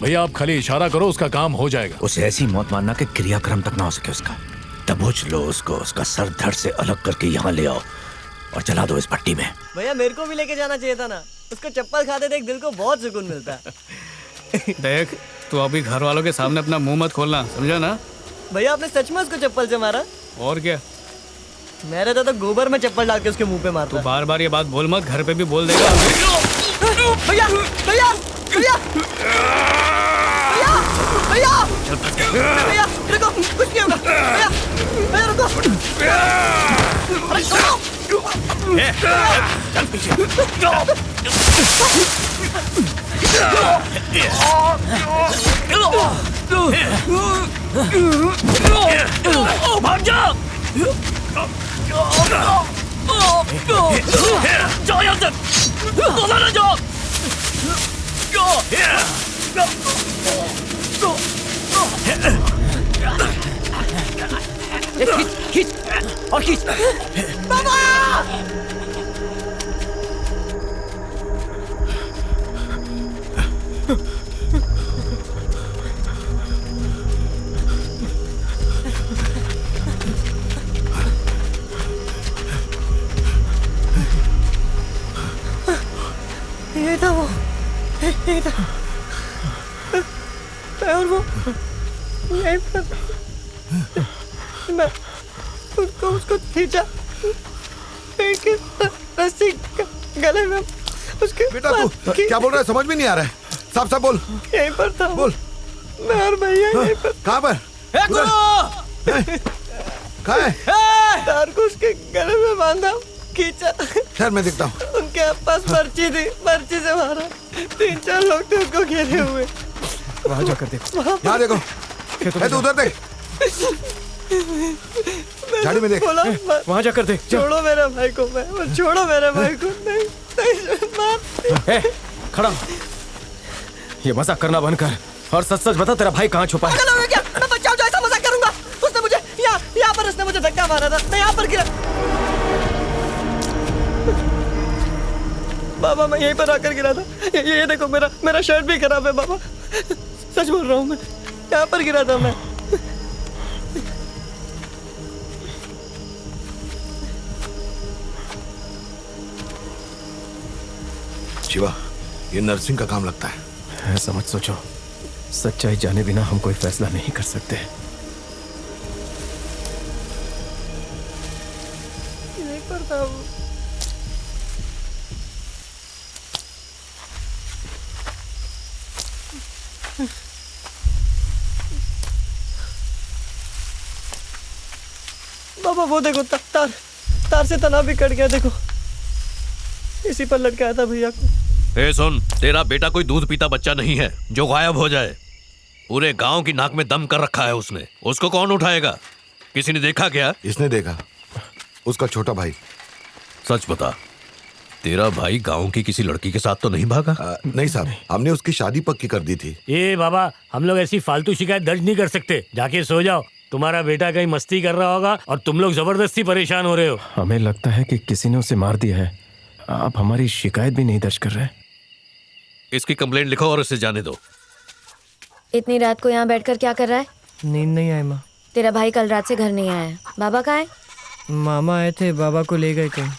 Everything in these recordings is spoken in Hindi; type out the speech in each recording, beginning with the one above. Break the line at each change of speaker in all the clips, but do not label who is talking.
भैया आप खाली इशारा करो, उसका काम हो जाएगा।
उसे ऐसी मौत मारना कि क्रियाक्रम तक ना हो सके उसका। दबोच लो उसको, उसका सर धड़ से अलग करके यहाँ ले आओ और चला दो इस भट्टी में।
भैया मेरे को भी लेके जाना चाहिए था ना, उसको चप्पल खाते देख दिल को बहुत सुकून मिलता है।
देख तू अभी घर वालों के सामने अपना मुंह मत खोलना, समझा ना?
भैया आपने सच में उसको चप्पल से मारा?
और क्या,
मैं रहता तो गोबर में चप्पल डाल के उसके मुंह पे मारता।
तू बार बार ये बात बोल मत, घर पे भी बोल देगा।
भैया भैया भैया भैया भैया रुको, कुछ नहीं होगा। भैया भैया रुको, अरे
चल पीछे।
भाग जा! जाओ यहाँ से! बोला ना जाओ!
खींच और खींच।
बाबा! ये था वो, ये था और वो यहीं पर मैं उसको खींचा, रस्सी गले में उसके।
बेटा तू क्या बोल रहा है, समझ में नहीं आ रहा है। साफ साफ बोल।
यहीं पर था
बोल।
मैं और भैया यहीं पर।
कहाँ पर? कहाँ है?
तार को उसके गले में बांधा, खींचा।
खैर मैं देखता हूँ।
उनके पास पर्ची थी, पर्ची से मारा। 3-4 लोग थे उसको घेरे हुए।
वहाँ जाकर देखो।
यहाँ देखो, तू उधर देख, झाड़ी में देख।
वहाँ जाकर देख।
छोड़ो मेरे भाई को, मैं छोड़ो मेरे भाई को। नहीं नहीं
खड़ा, ये मजाक करना बंद कर और सच सच बता, तेरा भाई कहाँ छुपा है?
क्या मैं बचाऊं जो ऐसा मजाक करूंगा? उसने मुझे यहाँ पर उसने मुझे धक्का मारा था, मैं यहाँ पर गिरा। बाबा मैं यहीं पर आकर गिरा था। ये देखो मेरा शर्ट भी खराब है बाबा, सच बोल रहा हूँ, मैं यहाँ पर गिरा था मैं।
शिवा, ये नर्सिंग का काम लगता है।
ऐसा मत सोचो, सच्चाई जाने बिना हम कोई फैसला नहीं कर सकते।
यहीं पर था वो। बाबा वो देखो, तार से तना भी कट गया, देखो इसी पर लटकाया था भैया को।
ए सुन, तेरा बेटा कोई दूध पीता बच्चा नहीं है जो गायब हो जाए। पूरे गांव की नाक में दम कर रखा है उसने, उसको कौन उठाएगा? किसी ने देखा क्या?
इसने देखा, उसका छोटा भाई।
सच बता, तेरा भाई गांव की किसी लड़की के साथ तो नहीं भागा?
नहीं साहब, हमने उसकी शादी पक्की कर दी थी।
ये बाबा, हम लोग ऐसी फालतू शिकायत दर्ज नहीं कर सकते। जाके सो जाओ, तुम्हारा बेटा कहीं मस्ती कर रहा होगा और तुम लोग जबरदस्ती परेशान हो रहे हो।
हमें लगता है कि किसी ने उसे मार दिया है। आप हमारी शिकायत भी नहीं दर्ज कर रहे।
इसकी कंप्लेंट लिखो और इसे जाने दो।
इतनी रात को यहाँ बैठकर क्या कर रहा है?
नींद नहीं आई माँ।
तेरा भाई कल रात से घर नहीं आया है। बाबा कहाँ है?
मामा आए थे, बाबा को ले गए कहीं।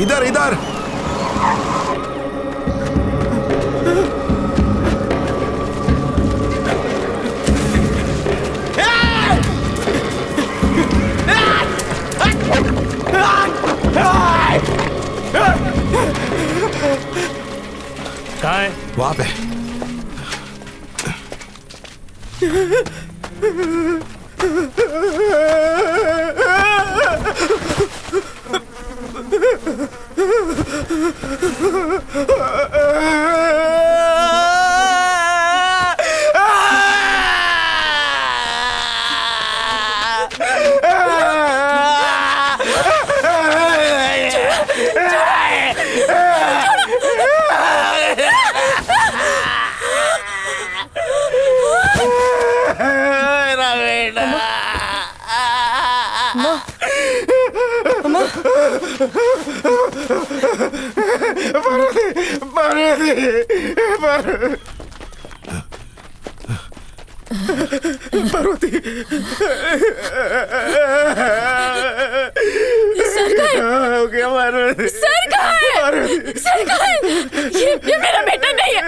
इधर इधर।
कहाँ है?
वहां पे।
पार्वती हो गया पार्वती।
सरकार ये मेरा बेटा नहीं है,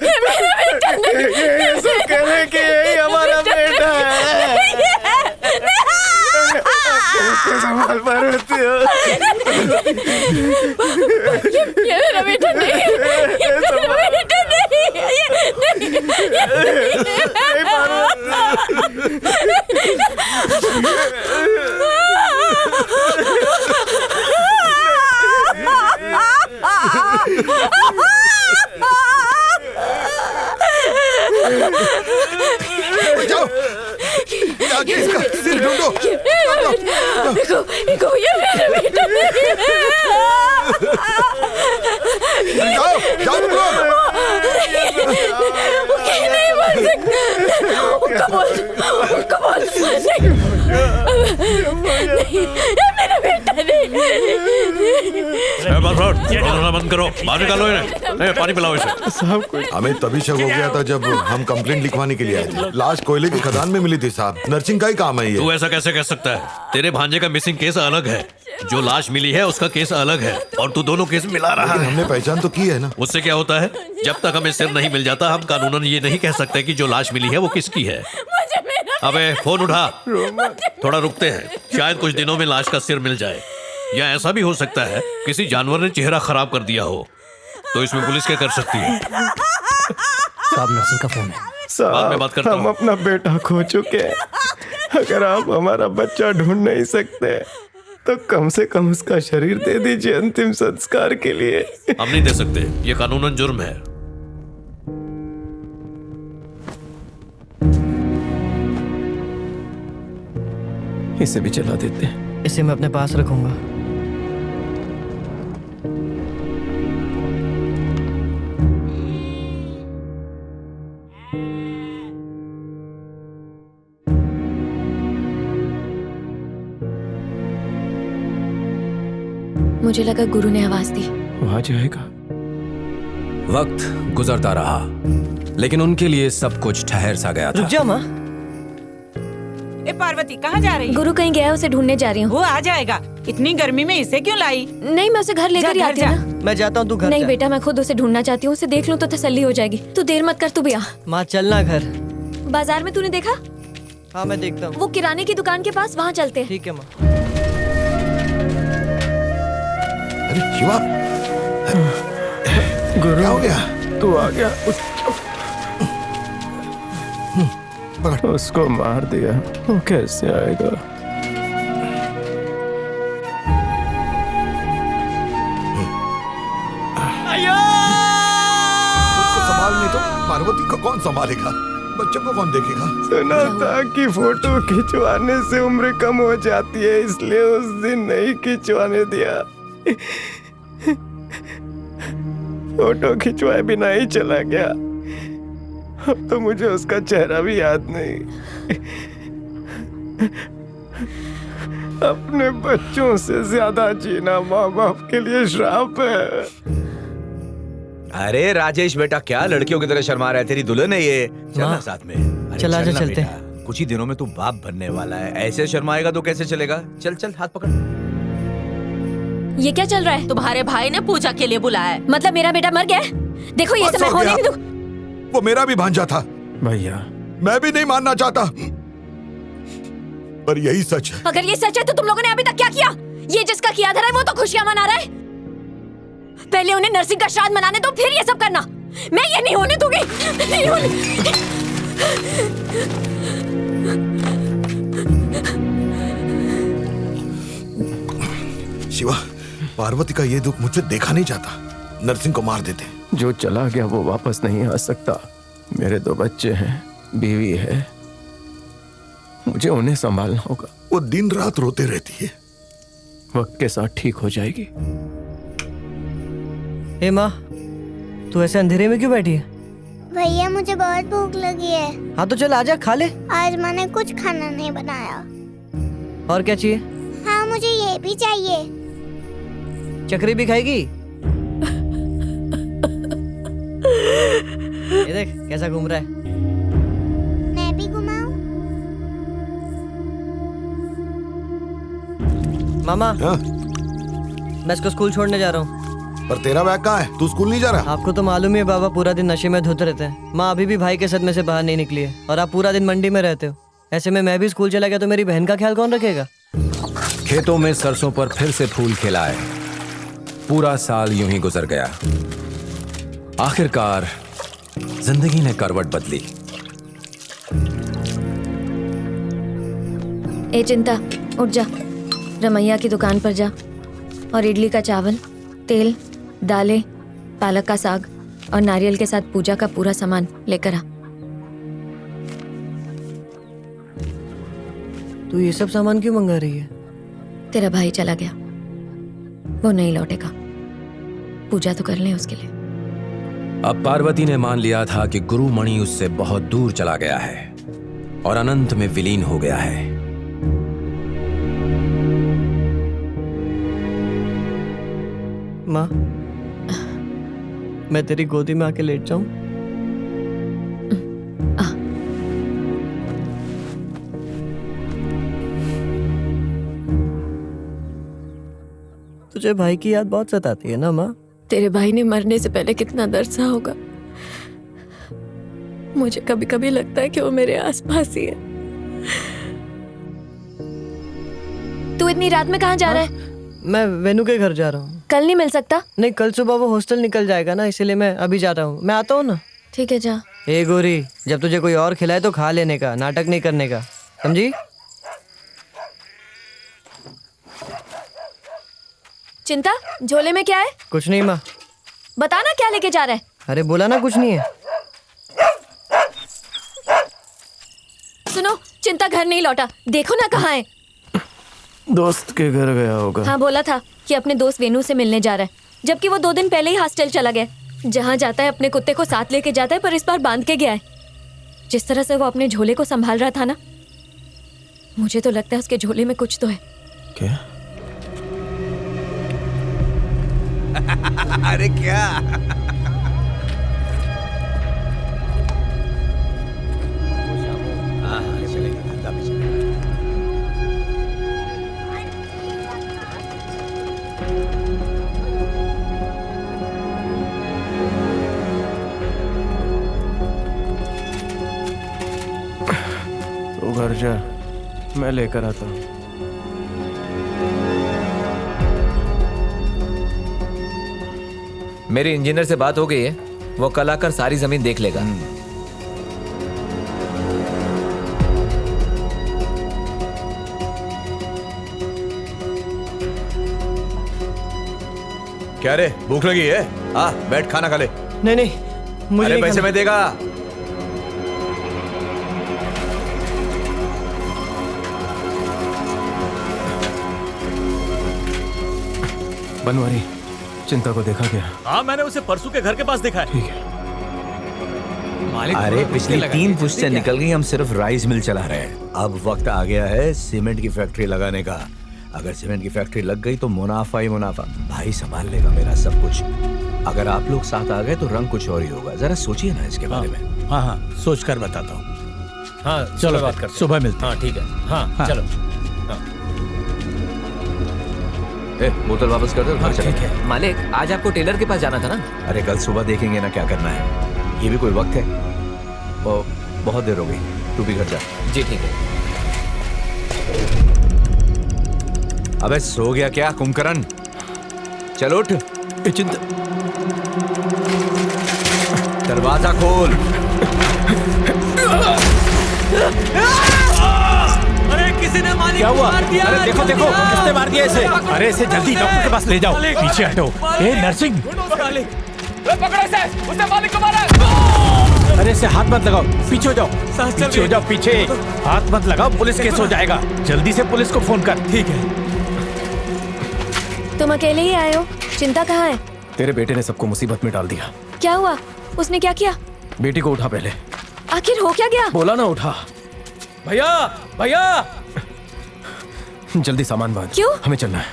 ये मेरा बेटा नहीं है।
ये सब कहने के यही हमारा बेटा है। इसको संभाल पार्वती।
ये मेरा बेटा नहीं है, ये मेरा बेटा नहीं है, ये नहीं
जाओ, जाके इसका सिर ढूंढो।
देखो ये मेरा बेटा नहीं है।
जाओ जाओ तुम लोग।
वो कहीं नहीं मर सकता। उसको बोल नहीं, ये मेरा बेटा नहीं।
रोना बंद करो, बाहर निकालो इन्हें। पानी पिलाओ इसे।
हमें तभी शक हो गया था जब हम कंप्लेंट लिखवाने के लिए आए थे। लाश कोयले की खदान में मिली थी साहब। नर्सिंग का ही काम है ये।
तू ऐसा कैसे कह सकता है? तेरे भांजे का मिसिंग केस अलग है, जो लाश मिली है उसका केस अलग है, और तू दोनों केस मिला रहा है।
हमने पहचान तो की है ना।
उससे क्या होता है? जब तक हमें सिर नहीं मिल जाता हम कानूनन ये नहीं कह सकते कि जो लाश मिली है वो किसकी है। अबे फोन उठा, थोड़ा रुकते हैं, शायद कुछ दिनों में लाश का सिर मिल जाए। या ऐसा भी हो सकता है किसी जानवर ने चेहरा खराब कर दिया हो, तो इसमें पुलिस क्या कर सकती है?
साहब नर्सिंग का फोन है।
बाद में बात करता
हम
हूँ।
अपना बेटा खो चुके हैं। अगर आप हमारा बच्चा ढूंढ नहीं सकते तो कम से कम उसका शरीर दे दीजिए अंतिम संस्कार के लिए।
हम नहीं दे सकते, ये कानूनन जुर्म है।
इसे भी चला देते हैं।
इसे मैं अपने पास रखूंगा।
मुझे लगा गुरु ने आवाज दी।
वो आ जाएगा।
वक्त गुजरता रहा, लेकिन उनके लिए सब कुछ ठहर सा गया था।
रुक जा माँ।
ए पार्वती कहाँ जा रही है?
गुरु कहीं गया है, उसे ढूंढने जा रही हूँ।
वो आ जाएगा, इतनी गर्मी में इसे क्यों लाई?
नहीं, मैं उसे घर लेकर ही आती हूँ ना।
मैं जाता हूँ, तू घर
नहीं
जा।
बेटा, मैं खुद उसे ढूंढना चाहती हूँ। उसे देख लूँ तो तसल्ली हो जाएगी। तू देर मत कर, तू भी आ।
माँ चलना घर।
बाजार में तूने देखा?
हाँ मैं देखता हूँ।
वो किराने की दुकान के पास, वहाँ चलते हैं।
ठीक है माँ।
अरे शिवा,
गुरु
क्या हो गया?
तू आ गया। उसको मार दिया, वो कैसे आएगा?
खुद को संभाल नहीं तो पार्वती को कौन संभालेगा? बच्चों को कौन देखेगा?
सुना था कि फोटो खिंचवाने से उम्र कम हो जाती है, इसलिए उस दिन नहीं खिंचवाने दिया। फोटो खिंचवाए बिना ही चला गया। अब तो मुझे उसका चेहरा भी याद नहीं। अपने बच्चों से ज्यादा जीना माँ बाप के लिए श्राप है।
अरे राजेश बेटा, क्या लड़कियों की तरह शर्मा रहा है? तेरी दुल्हन है ये। चलना
माँ,
साथ में। अरे
चला जा,
चलना
चलते।
बेटा। कुछ ही दिनों में तू बाप बनने वाला है, ऐसे शर्माएगा तो कैसे चलेगा? चल चल, हाथ पकड़।
ये क्या चल रहा है?
तुम्हारे भाई ने पूजा के लिए बुलाया है।
मतलब मेरा बेटा मर गया है? देखो ये सब मैं होने नहीं दूं।
वो मेरा भी भांजा था।
भैया,
मैं भी नहीं मानना चाहता, पर यही सच है।
अगर ये सच है तो तुम लोगों ने अभी तक क्या किया? ये जिसका किया धरा है वो तो खुशियां मना रहा है। पहले उन्हें नरसिंह का श्राद्ध मनाने दो, फिर ये सब करना। मैं ये नहीं होने दूंगी। नहीं होने।
शिवा, पार्वती का ये दुख मुझसे देखा नहीं जाता। नरसिंह को मार देते।
जो चला गया वो वापस नहीं आ सकता। मेरे 2 बच्चे हैं, बीवी है, मुझे उन्हें संभालना होगा।
वो दिन रात रोते रहती है।
वक्त के साथ ठीक हो जाएगी।
ए माँ, तू ऐसे अंधेरे में क्यों बैठी है?
भैया मुझे बहुत भूख लगी है।
हाँ तो चल आजा, खा ले।
आज मैंने कुछ खाना नहीं बनाया।
और क्या चाहिए?
हाँ मुझे ये भी चाहिए।
चक्री भी खाएगी? ये देख कैसा घूम रहा है।
मैं भी घुमाऊं?
मामा
हाँ?
मैं इसको स्कूल छोड़ने जा रहा हूँ।
पर तेरा बैग कहाँ है? तू स्कूल नहीं जा रहा?
आपको तो मालूम ही है बाबा, पूरा दिन नशे में धुत रहते हैं। माँ अभी भी भाई के सदमे से बाहर नहीं निकली है और आप पूरा दिन मंडी में रहते हो। ऐसे में मैं भी स्कूल चला गया तो मेरी बहन का ख्याल कौन रखेगा?
खेतों में सरसों पर फिर से फूल खिला है। पूरा साल यूं ही गुजर गया। आखिरकार जिंदगी ने करवट बदली।
ए चिंता, उठ जा, रमैया की दुकान पर जा और इडली का चावल, तेल, दालें, पालक का साग और नारियल के साथ पूजा का पूरा सामान लेकर आ।
तू ये सब सामान क्यों मंगा रही है?
तेरा भाई चला गया, वो नहीं लौटेगा। पूजा तो कर ले उसके लिए।
अब पार्वती ने मान लिया था कि गुरु मणि उससे बहुत दूर चला गया है और अनंत में विलीन हो गया है।
माँ, मैं तेरी गोदी में आके लेट जाऊं? तुझे भाई की याद बहुत सताती है ना माँ?
तेरे भाई ने मरने से पहले कितना दर्द सहा होगा। मुझे कभी कभी लगता है कि वो मेरे आसपास ही है।
तू इतनी रात में कहाँ जा रहा है?
मैं वेनू के घर जा रहा हूँ।
कल नहीं मिल सकता?
नहीं, कल सुबह वो हॉस्टल निकल जाएगा ना, इसीलिए मैं अभी जा रहा हूँ। मैं आता हूँ ना।
ठीक है, जा।
ए गोरी, जब तुझे कोई और खिलाए तो खा लेने का, नाटक नहीं करने का, समझी?
चिंता, झोले में क्या है?
कुछ नहीं माँ।
बताना क्या लेके जा रहा है?
अरे बोला ना कुछ नहीं है।
सुनो, चिंता घर नहीं लौटा, देखो ना कहाँ है।
दोस्त के घर गया होगा।
हाँ, बोला था कि अपने दोस्त वेनू से मिलने जा रहा है, जबकि वो 2 दिन पहले ही हॉस्टल चला गया। जहाँ जाता है अपने कुत्ते को साथ लेके जाता है, पर इस बार बांध के गया है। जिस तरह से वो अपने झोले को संभाल रहा था ना, मुझे तो लगता है उसके झोले में कुछ तो है।
क्या?
अरे क्या?
तो घर जा, मैं लेकर आता हूँ।
मेरे इंजीनियर से बात हो गई है, वो कल आकर सारी जमीन देख लेगा।
क्या रे, भूख लगी है? आ, बैठ खाना खा ले।
नहीं नहीं, मुझे
अरे पैसे मैं देगा।
बनवारी, चिंता को देखा क्या?
हाँ, मैंने उसे परसों के घर के पास देखा है।
ठीक है।
अरे पिछली 3 पुश्तें निकल गई, हम सिर्फ राइस मिल चला रहे हैं। अब वक्त आ गया है सीमेंट की फैक्ट्री लगाने का। अगर सीमेंट की फैक्ट्री लग गई तो मुनाफा ही मुनाफा। भाई संभाल लेगा मेरा सब कुछ। अगर आप लोग साथ आ गए तो रंग कुछ और ही होगा। जरा सोचिए ना इसके बारे में।
हाँ हाँ, सोच कर बताता हूँ।
हाँ
चलो बात कर, सुबह मिलते हैं।
हाँ ठीक है। हाँ चलो।
बोतल वापस कर दो।
हाँ, ठीक है। मालिक, आज आपको टेलर के पास जाना था ना?
अरे कल सुबह देखेंगे ना क्या करना है। ये भी कोई वक्त है? और बहुत देर हो गई, तू भी घर जा।
जी ठीक है।
अबे सो गया क्या कुंभकर्ण? चल उठ। दरवाजा खोल।
अरे किसी ने मालिक
क्या हुआ?
मार दिया।
अरे देखो देखो, किसने मार दिया इसे? अरे इसे जल्दी डॉक्टर के पास ले जाओ। पीछे हटो। ए नर्सिंग,
पकड़ो इसे, उसने मालिक को मारा।
अरे इसे हाथ मत लगाओ, पीछे हो जाओ। पीछे हो जाओ, पीछे। हाथ मत लगाओ, पुलिस केस हो जाएगा। जल्दी से पुलिस को फोन कर। ठीक है।
तुम अकेले ही आए हो? चिंता कहाँ है?
तेरे बेटे ने सबको मुसीबत में डाल दिया।
क्या हुआ? उसने क्या किया?
बेटी को उठा पहले।
आखिर हो क्या गया?
बोला ना उठा।
भैया भैया,
जल्दी सामान बांध।
क्यों?
हमें चलना है।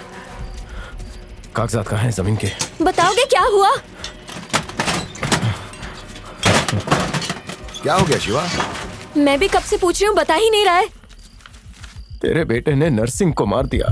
कागजात कहाँ हैं जमीन के?
बताओगे क्या हुआ?
क्या हो गया शिवा?
मैं भी कब से पूछ रही हूँ, बता ही नहीं रहा है।
तेरे बेटे ने नरसिंह को मार दिया।